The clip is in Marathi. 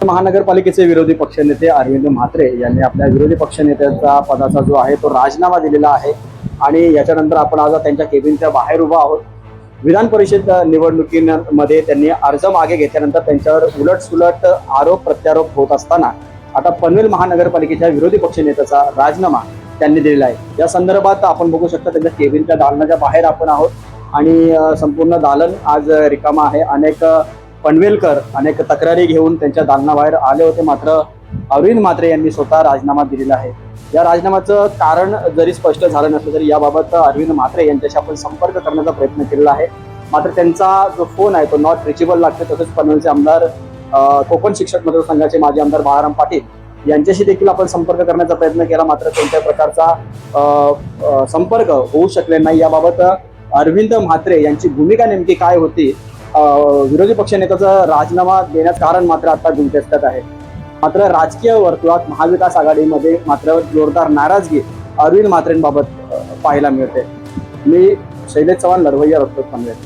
महानगरपालिकेचे विरोधी पक्षनेते अरविंद म्हात्रे यांनी आपल्या विरोधी पक्षनेत्याचा पदाचा जो आहे तो राजीनामा दिलेला आहे आणि याच्यानंतर आपण आज त्यांच्या केबिनच्या बाहेर उभा आहोत। विधान परिषद निवडणुकीमध्ये त्यांनी अर्ज मागे घेतल्यानंतर त्यांच्यावर उलटसुलट आरोप प्रत्यारोप होत असताना आता पनवेल महानगरपालिकेच्या विरोधी पक्षनेत्याचा राजीनामा त्यांनी दिलेला आहे। या संदर्भात आपण बघू शकता त्यांच्या केबिनच्या दालनाच्या बाहेर आपण आहोत आणि संपूर्ण दालन आज रिकामा आहे। अनेक पनवेलकर अनेक तक्रारी घेऊन त्यांच्या दालनाबाहेर आले होते, मात्र अरविंद म्हात्रे यांनी स्वतः राजीनामा दिलेला आहे। या राजीनाम्याचं कारण जरी स्पष्ट झालं नसलं तरी याबाबत अरविंद म्हात्रे यांच्याशी आपण संपर्क करण्याचा प्रयत्न केलेला आहे, मात्र त्यांचा जो फोन आहे तो नॉट रिचेबल लागतो। तसेच पनवेलचे आमदार कोकण शिक्षक मतदारसंघाचे माजी आमदार बाळाराम पाटील यांच्याशी देखील आपण संपर्क करण्याचा प्रयत्न केला, मात्र कोणत्या प्रकारचा संपर्क होऊ शकले नाही। याबाबत अरविंद म्हात्रे यांची भूमिका नेमकी काय होती, विरोधी पक्षनेत्याचा राजीनामा देण्याचं कारण मात्र आता गुंतस्तात आहे। मात्र राजकीय वर्तुळात महाविकास आघाडीमध्ये मात्र जोरदार नाराजगी अरविंद म्हात्रेंबाबत पाहायला मिळते। मी शैलेश चव्हाण, लढवय्या, पनवेल।